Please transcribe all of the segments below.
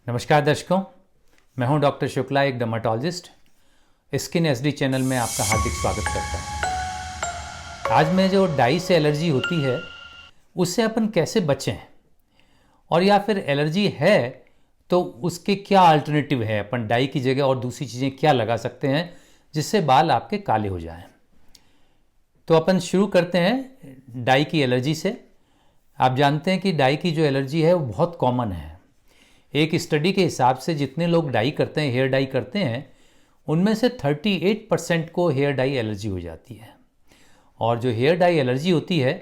नमस्कार दर्शकों, मैं हूं डॉक्टर शुक्ला, एक डर्मेटोलॉजिस्ट। स्किन एसडी चैनल में आपका हार्दिक स्वागत करता हूं। आज में जो डाई से एलर्जी होती है उससे अपन कैसे बचें, और या फिर एलर्जी है तो उसके क्या अल्टरनेटिव है, अपन डाई की जगह और दूसरी चीज़ें क्या लगा सकते हैं जिससे बाल आपके काले हो जाएं। तो अपन शुरू करते हैं डाई की एलर्जी से। आप जानते हैं कि डाई की जो एलर्जी है वो बहुत कॉमन है। एक स्टडी के हिसाब से जितने लोग डाई करते हैं, हेयर डाई करते हैं, उनमें से 38% को हेयर डाई एलर्जी हो जाती है। और जो हेयर डाई एलर्जी होती है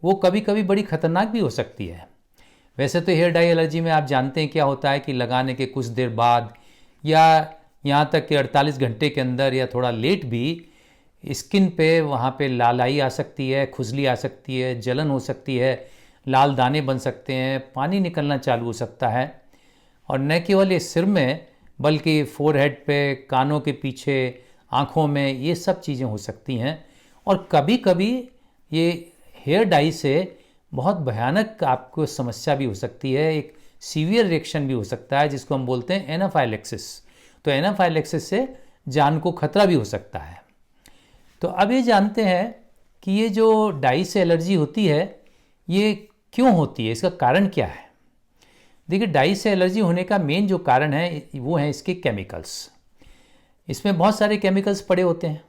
वो कभी कभी बड़ी ख़तरनाक भी हो सकती है। वैसे तो हेयर डाई एलर्जी में आप जानते हैं क्या होता है कि लगाने के कुछ देर बाद या यहाँ तक कि 48 घंटे के अंदर या थोड़ा लेट भी स्किन पे वहाँ पे लालाई आ सकती है, खुजली आ सकती है, जलन हो सकती है, लाल दाने बन सकते हैं, पानी निकलना चालू हो सकता है। और न केवल ये सिर में बल्कि फोरहेड पे, कानों के पीछे, आँखों में, ये सब चीज़ें हो सकती हैं। और कभी कभी ये हेयर डाई से बहुत भयानक आपको समस्या भी हो सकती है, एक सीवियर रिएक्शन भी हो सकता है जिसको हम बोलते हैं एनाफाइलेक्सिस। तो एनाफाइलेक्सिस से जान को खतरा भी हो सकता है। तो अब ये जानते हैं कि ये जो डाई से एलर्जी होती है ये क्यों होती है, इसका कारण क्या है। देखिए, डाई से एलर्जी होने का मेन जो कारण है वो है इसके केमिकल्स। इसमें बहुत सारे केमिकल्स पड़े होते हैं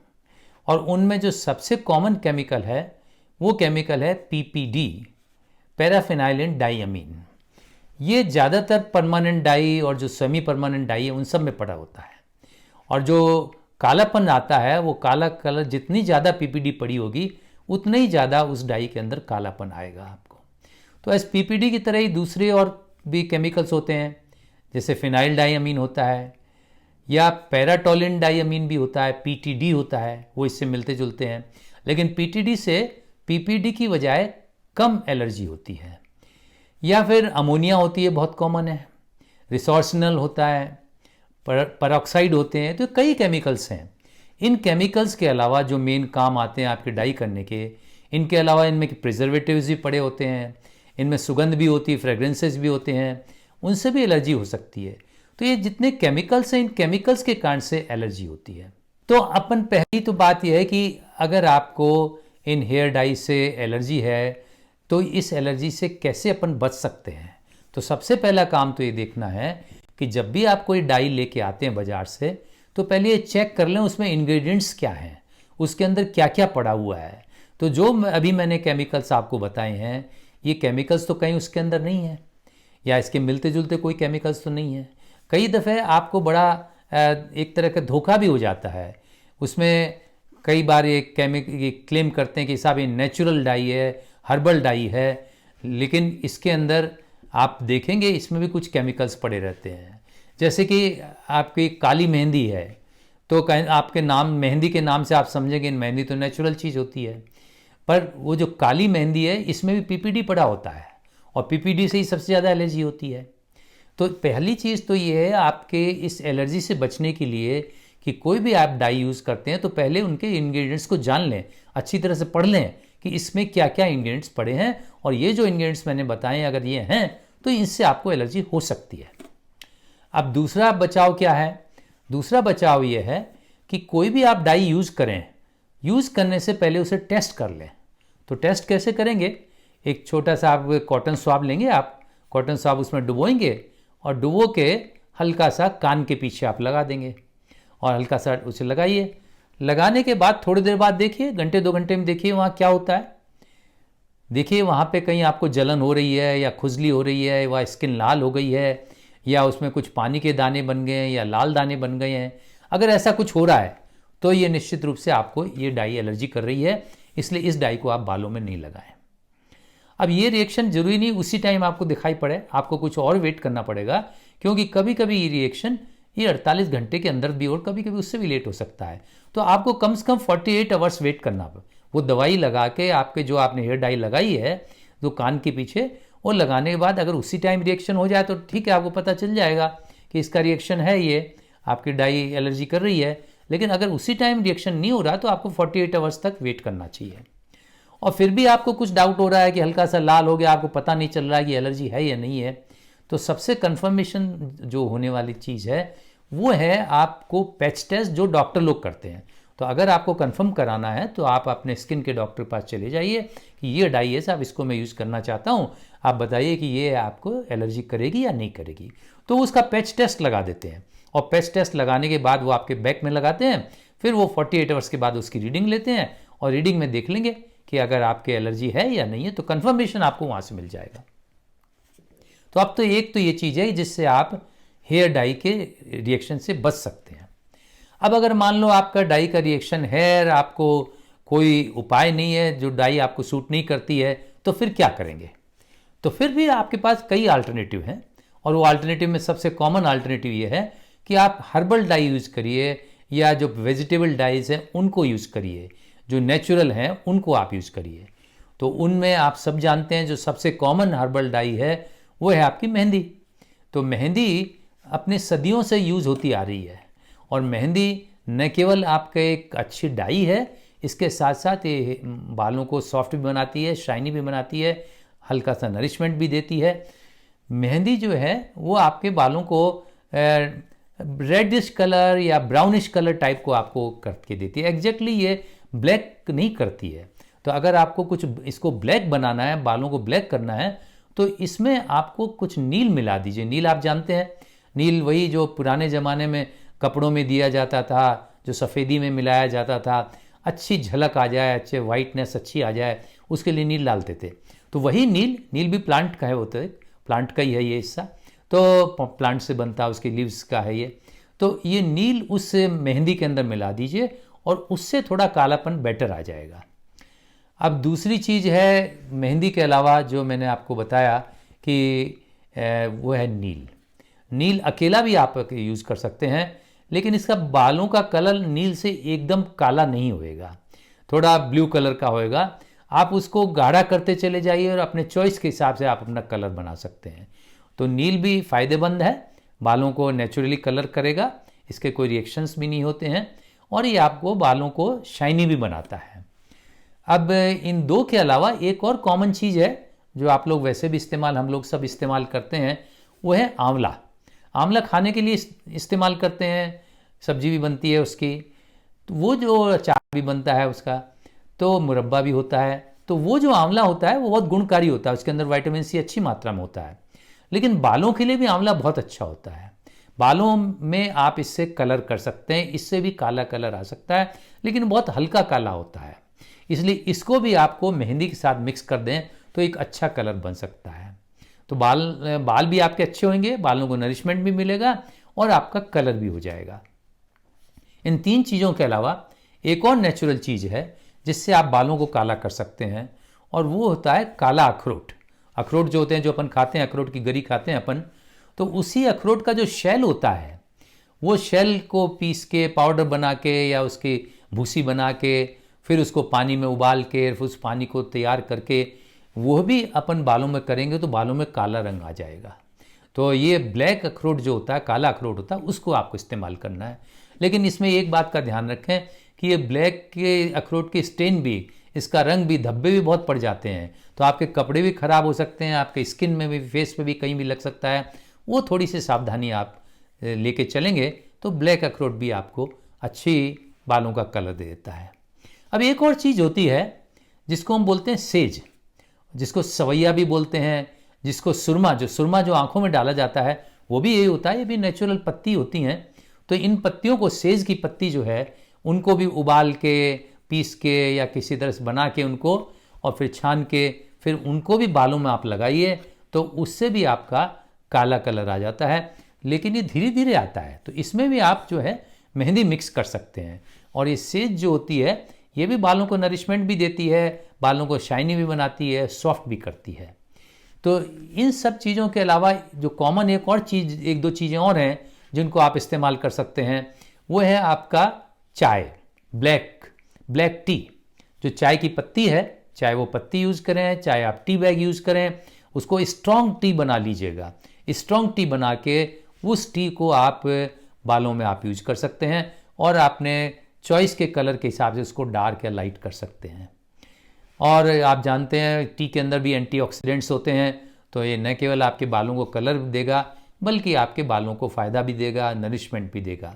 और उनमें जो सबसे कॉमन केमिकल है वो केमिकल है पीपीडी, पैराफिनाइलिन डाइअमीन। ये ज़्यादातर परमानेंट डाई और जो सेमी परमानेंट डाई है उन सब में पड़ा होता है। और जो कालापन आता है वो काला कलर, जितनी ज़्यादा पीपीडी पड़ी होगी उतना ही ज़्यादा उस डाई के अंदर कालापन आएगा आपको। तो इस पीपीडी की तरह ही दूसरे और भी केमिकल्स होते हैं, जैसे फिनाइल डाइअमीन होता है या पैराटोलिन डाइअमीन भी होता है, पीटीडी होता है, वो इससे मिलते जुलते हैं। लेकिन पीटीडी से पीपीडी की बजाय कम एलर्जी होती है। या फिर अमोनिया होती है, बहुत कॉमन है, रिसोर्सनल होता है, परऑक्साइड होते हैं। तो कई केमिकल्स हैं। इन केमिकल्स के अलावा जो मेन काम आते हैं आपके डाई करने के, इनके अलावा इनमें प्रिजर्वेटिव्स भी पड़े होते हैं, इनमें सुगंध भी होती है, फ्रेग्रेंसेस भी होते हैं, उनसे भी एलर्जी हो सकती है। तो ये जितने केमिकल्स हैं, इन केमिकल्स के कारण से एलर्जी होती है। तो अपन पहली तो बात यह है कि अगर आपको इन हेयर डाई से एलर्जी है तो इस एलर्जी से कैसे अपन बच सकते हैं। तो सबसे पहला काम तो ये देखना है कि जब भी आप कोई डाई लेके आते हैं बाज़ार से तो पहले ये चेक कर लें उसमें इंग्रेडिएंट्स क्या हैं, उसके अंदर क्या क्या पड़ा हुआ है। तो जो अभी मैंने केमिकल्स आपको बताए हैं, ये केमिकल्स तो कहीं उसके अंदर नहीं है या इसके मिलते जुलते कोई केमिकल्स तो नहीं है। कई दफ़े आपको बड़ा एक तरह का धोखा भी हो जाता है। उसमें कई बार ये क्लेम करते हैं कि साहब ये नेचुरल डाई है, हर्बल डाई है, लेकिन इसके अंदर आप देखेंगे इसमें भी कुछ केमिकल्स पड़े रहते हैं। जैसे कि आपकी काली मेहंदी है तो आपके नाम, मेहंदी के नाम से आप समझेंगे मेहंदी तो नेचुरल चीज़ होती है, पर वो जो काली मेहंदी है इसमें भी पीपीडी पड़ा होता है और पीपीडी से ही सबसे ज़्यादा एलर्जी होती है। तो पहली चीज़ तो ये है आपके इस एलर्जी से बचने के लिए कि कोई भी आप डाई यूज़ करते हैं तो पहले उनके इंग्रेडिएंट्स को जान लें, अच्छी तरह से पढ़ लें कि इसमें क्या क्या इंग्रेडिएंट्स पड़े हैं, और ये जो इंग्रेडिएंट्स मैंने बताए अगर ये हैं तो इनसे आपको एलर्जी हो सकती है। अब दूसरा बचाव क्या है? दूसरा बचाव ये है कि कोई भी आप डाई यूज़ करें, यूज़ करने से पहले उसे टेस्ट कर लें। तो टेस्ट कैसे करेंगे? एक छोटा सा आप कॉटन स्वाब लेंगे, आप कॉटन स्वाब उसमें डुबोएंगे और डुबो के हल्का सा कान के पीछे आप लगा देंगे और हल्का सा उसे लगाइए। लगाने के बाद थोड़ी देर बाद देखिए, घंटे 2 घंटे में देखिए वहाँ क्या होता है। देखिए वहाँ पे कहीं आपको जलन हो रही है या खुजली हो रही है, वह स्किन लाल हो गई है या उसमें कुछ पानी के दाने बन गए हैं या लाल दाने बन गए हैं। अगर ऐसा कुछ हो रहा है तो ये निश्चित रूप से आपको ये डाई एलर्जी कर रही है, इसलिए इस डाई को आप बालों में नहीं लगाएं। अब ये रिएक्शन जरूरी नहीं उसी टाइम आपको दिखाई पड़े, आपको कुछ और वेट करना पड़ेगा, क्योंकि कभी कभी ये रिएक्शन ये 48 घंटे के अंदर भी और कभी कभी उससे भी लेट हो सकता है। तो आपको कम से कम 48 आवर्स वेट करना। वो दवाई लगा के आपके जो आपने हेयर डाई लगाई है जो कान के पीछे, वो लगाने के बाद अगर उसी टाइम रिएक्शन हो जाए तो ठीक है, आपको पता चल जाएगा कि इसका रिएक्शन है, ये आपकी डाई एलर्जी कर रही है। लेकिन अगर उसी टाइम रिएक्शन नहीं हो रहा तो आपको 48 आवर्स तक वेट करना चाहिए। और फिर भी आपको कुछ डाउट हो रहा है कि हल्का सा लाल हो गया, आपको पता नहीं चल रहा है कि एलर्जी है या नहीं है, तो सबसे कंफर्मेशन जो होने वाली चीज़ है वो है आपको पैच टेस्ट, जो डॉक्टर लोग करते हैं। तो अगर आपको कंफर्म कराना है तो आप अपने स्किन के डॉक्टर के पास चले जाइए कि ये डाई है साहब, इसको मैं यूज़ करना चाहता हूँ, आप बताइए कि ये आपको एलर्जी करेगी या नहीं करेगी। तो उसका पैच टेस्ट लगा देते हैं, और पैच टेस्ट लगाने के बाद वो आपके बैक में लगाते हैं। फिर वो 48 आवर्स के बाद उसकी रीडिंग लेते हैं, और रीडिंग में देख लेंगे कि अगर आपके एलर्जी है या नहीं है, तो कंफर्मेशन आपको वहाँ से मिल जाएगा। तो अब तो एक तो ये चीज़ है जिससे आप हेयर डाई के रिएक्शन से बच सकते हैं। अब अगर मान लो आपका डाई का रिएक्शन है और आपको कोई उपाय नहीं है, जो डाई आपको सूट नहीं करती है, तो फिर क्या करेंगे? तो फिर भी आपके पास कई अल्टरनेटिव हैं, और वो अल्टरनेटिव में सबसे कॉमन अल्टरनेटिव ये है कि आप हर्बल डाई यूज़ करिए, या जो वेजिटेबल डाइज हैं उनको यूज़ करिए, जो नेचुरल हैं उनको आप यूज़ करिए। तो उनमें आप सब जानते हैं जो सबसे कॉमन हर्बल डाई है वो है आपकी मेहंदी। तो मेहंदी अपने सदियों से यूज़ होती आ रही है, और मेहंदी न केवल आपका एक अच्छी डाई है, इसके साथ साथ ये बालों को सॉफ्ट भी बनाती है, शाइनी भी बनाती है, हल्का सा नरिशमेंट भी देती है। मेहंदी जो है वो आपके बालों को रेडिश कलर या ब्राउनिश कलर टाइप को आपको करके देती है, एग्जैक्टली ये ब्लैक नहीं करती है। तो अगर आपको कुछ इसको ब्लैक बनाना है, बालों को ब्लैक करना है, तो इसमें आपको कुछ नील मिला दीजिए। नील आप जानते हैं, नील वही जो पुराने ज़माने में कपड़ों में दिया जाता था, जो सफ़ेदी में मिलाया जाता था, अच्छी झलक आ जाए, अच्छे वाइटनेस अच्छी आ जाए, उसके लिए नील डालते थे। तो वही नील भी प्लांट का है, होता है प्लांट का ही है ये हिस्सा, तो प्लांट से बनता है, उसके लीव्स का है ये। तो ये नील उस मेहंदी के अंदर मिला दीजिए, और उससे थोड़ा कालापन बेटर आ जाएगा। अब दूसरी चीज़ है मेहंदी के अलावा जो मैंने आपको बताया कि वो है नील। नील अकेला भी आप यूज़ कर सकते हैं, लेकिन इसका बालों का कलर नील से एकदम काला नहीं होएगा, थोड़ा ब्लू कलर का होएगा। आप उसको गाढ़ा करते चले जाइए, और अपने चॉइस के हिसाब से आप अपना कलर बना सकते हैं। तो नील भी फ़ायदेमंद है, बालों को नेचुरली कलर करेगा, इसके कोई रिएक्शंस भी नहीं होते हैं, और ये आपको बालों को शाइनी भी बनाता है। अब इन दो के अलावा एक और कॉमन चीज़ है जो आप लोग वैसे भी हम लोग सब इस्तेमाल करते हैं, वो है आंवला। आंवला खाने के लिए इस्तेमाल करते हैं, सब्जी भी बनती है उसकी, तो वो जो अचार भी बनता है उसका, तो मुरब्बा भी होता है। तो वो जो आंवला होता है वो बहुत गुणकारी होता है, उसके अंदर विटामिन सी अच्छी मात्रा में होता है। लेकिन बालों के लिए भी आंवला बहुत अच्छा होता है। बालों में आप इससे कलर कर सकते हैं, इससे भी काला कलर आ सकता है, लेकिन बहुत हल्का काला होता है। इसलिए इसको भी आपको मेहंदी के साथ मिक्स कर दें तो एक अच्छा कलर बन सकता है। तो बाल भी आपके अच्छे होंगे, बालों को नरिशमेंट भी मिलेगा, और आपका कलर भी हो जाएगा। इन तीन चीज़ों के अलावा एक और नेचुरल चीज़ है जिससे आप बालों को काला कर सकते हैं, और वो होता है काला अखरोट। अखरोट जो होते हैं, जो अपन खाते हैं, अखरोट की गरी खाते हैं अपन, तो उसी अखरोट का जो शेल होता है, वो शेल को पीस के पाउडर बना के या उसकी भूसी बना के फिर उसको पानी में उबाल के फिर उस पानी को तैयार करके वो भी अपन बालों में करेंगे तो बालों में काला रंग आ जाएगा। तो ये ब्लैक अखरोट जो होता है, काला अखरोट होता है, उसको आपको इस्तेमाल करना है। लेकिन इसमें एक बात का ध्यान रखें कि ये ब्लैक के अखरोट की स्टेन भी, इसका रंग भी, धब्बे भी बहुत पड़ जाते हैं, तो आपके कपड़े भी ख़राब हो सकते हैं, आपके स्किन में भी, फेस पे भी कहीं भी लग सकता है। वो थोड़ी सी सावधानी आप लेके चलेंगे तो ब्लैक अखरोट भी आपको अच्छी बालों का कलर दे देता है। अब एक और चीज़ होती है जिसको हम बोलते हैं सेज, जिसको सवैया भी बोलते हैं, जिसको सुरमा जो आंखों में डाला जाता है, वो भी यही होता है। ये भी नेचुरल पत्ती होती हैं। तो इन पत्तियों को, सेज की पत्ती जो है, उनको भी उबाल के, पीस के या किसी तरह से बना के उनको, और फिर छान के फिर उनको भी बालों में आप लगाइए, तो उससे भी आपका काला कलर आ जाता है। लेकिन ये धीरे धीरे आता है, तो इसमें भी आप जो है मेहंदी मिक्स कर सकते हैं। और ये सेज जो होती है, ये भी बालों को नरिशमेंट भी देती है, बालों को शाइनी भी बनाती है, सॉफ्ट भी करती है। तो इन सब चीज़ों के अलावा जो कॉमन एक दो चीज़ें और हैं जिनको आप इस्तेमाल कर सकते हैं, वो है आपका चाय, ब्लैक टी। जो चाय की पत्ती है, चाहे वो पत्ती यूज़ करें, चाहे आप टी बैग यूज़ करें, उसको स्ट्रॉन्ग टी बना लीजिएगा। स्ट्रॉन्ग टी बना के उस टी को आप बालों में आप यूज कर सकते हैं, और आपने चॉइस के कलर के हिसाब से उसको डार्क या लाइट कर सकते हैं। और आप जानते हैं टी के अंदर भी एंटीऑक्सीडेंट्स होते हैं, तो ये न केवल आपके बालों को कलर देगा बल्कि आपके बालों को फ़ायदा भी देगा, नरिशमेंट भी देगा।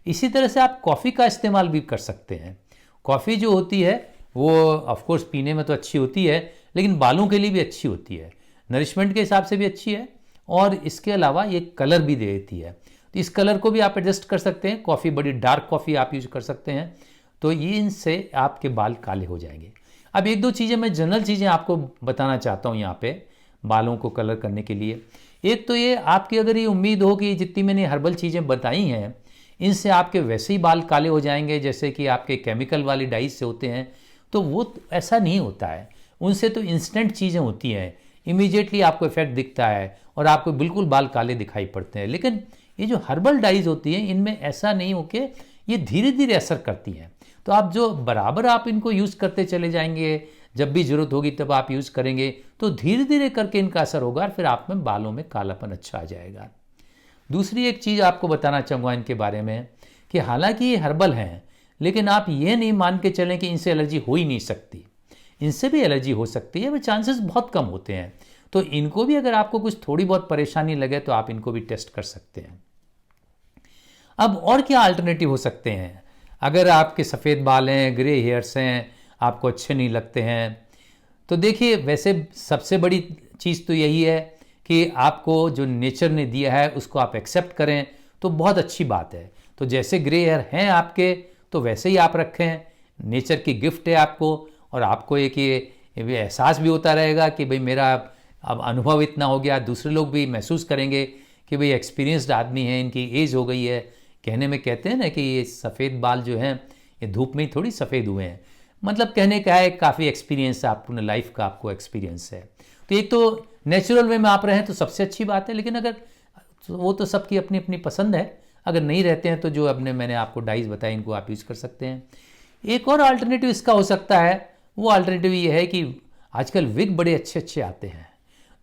इसी तरह से आप कॉफ़ी का इस्तेमाल भी कर सकते हैं। कॉफ़ी जो होती है वो ऑफ कोर्स पीने में तो अच्छी होती है, लेकिन बालों के लिए भी अच्छी होती है, नरिशमेंट के हिसाब से भी अच्छी है, और इसके अलावा ये कलर भी देती है। तो इस कलर को भी आप एडजस्ट कर सकते हैं। कॉफ़ी, बड़ी डार्क कॉफ़ी आप यूज कर सकते हैं, तो ये इनसे आपके बाल काले हो जाएंगे। अब एक दो चीज़ें, मैं जनरल चीज़ें आपको बताना चाहता हूँ यहाँ पे बालों को कलर करने के लिए। एक तो ये, आपकी अगर ये उम्मीद हो कि जितनी मैंने हर्बल चीज़ें बताई हैं इनसे आपके वैसे ही बाल काले हो जाएंगे जैसे कि आपके केमिकल वाली डाइज से होते हैं, तो वो ऐसा नहीं होता है। उनसे तो इंस्टेंट चीज़ें होती हैं, इमीडिएटली आपको इफेक्ट दिखता है और आपको बिल्कुल बाल काले दिखाई पड़ते हैं। लेकिन ये जो हर्बल डाइज होती हैं इनमें ऐसा नहीं हो के ये धीरे धीरे असर करती हैं। तो आप जो बराबर आप इनको यूज़ करते चले जाएंगे, जब भी ज़रूरत होगी तब आप यूज़ करेंगे, तो धीरे धीरे करके इनका असर होगा और फिर आप में बालों में कालापन अच्छा आ जाएगा। दूसरी एक चीज़ आपको बताना चाहूँगा इनके बारे में कि हालांकि ये हर्बल हैं, लेकिन आप ये नहीं मान के चलें कि इनसे एलर्जी हो ही नहीं सकती। इनसे भी एलर्जी हो सकती है, वो चांसेस बहुत कम होते हैं। तो इनको भी अगर आपको कुछ थोड़ी बहुत परेशानी लगे तो आप इनको भी टेस्ट कर सकते हैं। अब और क्या अल्टरनेटिव हो सकते हैं? अगर आपके सफ़ेद बाल हैं, ग्रे हेयर्स हैं, आपको अच्छे नहीं लगते हैं, तो देखिए वैसे सबसे बड़ी चीज़ तो यही है कि आपको जो नेचर ने दिया है उसको आप एक्सेप्ट करें, तो बहुत अच्छी बात है। तो जैसे ग्रे हेयर हैं आपके, तो वैसे ही आप रखें, नेचर की गिफ्ट है आपको, और आपको एक ये एहसास भी होता रहेगा कि भाई मेरा अब अनुभव इतना हो गया, दूसरे लोग भी महसूस करेंगे कि भाई एक्सपीरियंस्ड आदमी है, इनकी एज हो गई है। कहने में कहते हैं ना कि ये सफ़ेद बाल जो हैं ये धूप में ही थोड़ी सफ़ेद हुए हैं, मतलब कहने का है काफ़ी एक्सपीरियंस है आपको, लाइफ का आपको एक्सपीरियंस है। तो एक तो नेचुरल वे में आप रहें तो सबसे अच्छी बात है, लेकिन अगर वो तो सबकी अपनी अपनी पसंद है, अगर नहीं रहते हैं तो जो अपने मैंने आपको डाइज बताई इनको आप यूज़ कर सकते हैं। एक और अल्टरनेटिव इसका हो सकता है, वो अल्टरनेटिव ये है कि आजकल विग बड़े अच्छे अच्छे आते हैं।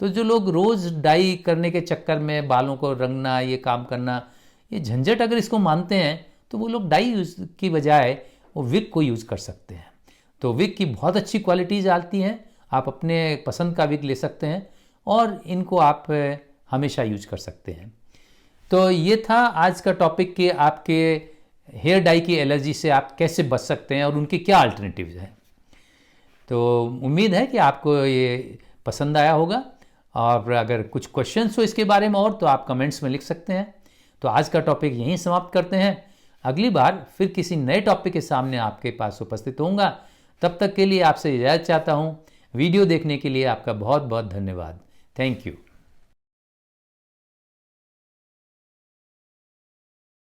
तो जो लोग रोज़ डाई करने के चक्कर में बालों को रंगना, ये काम करना, ये झंझट अगर इसको मानते हैं, तो वो लोग डाई यूज़ की बजाय वो विग को यूज़ कर सकते हैं। तो विग की बहुत अच्छी क्वालिटीज़ आती हैं, आप अपने पसंद का विग ले सकते हैं और इनको आप हमेशा यूज कर सकते हैं। तो ये था आज का टॉपिक कि आपके हेयर डाई की एलर्जी से आप कैसे बच सकते हैं और उनकी क्या अल्टरनेटिव्स हैं। तो उम्मीद है कि आपको ये पसंद आया होगा, और अगर कुछ क्वेश्चंस हो इसके बारे में और तो आप कमेंट्स में लिख सकते हैं। तो आज का टॉपिक यहीं समाप्त करते हैं। अगली बार फिर किसी नए टॉपिक के सामने आपके पास उपस्थित होऊंगा। तब तक के लिए आपसे इजाज़त चाहता हूँ। वीडियो देखने के लिए आपका बहुत बहुत धन्यवाद। Thank you.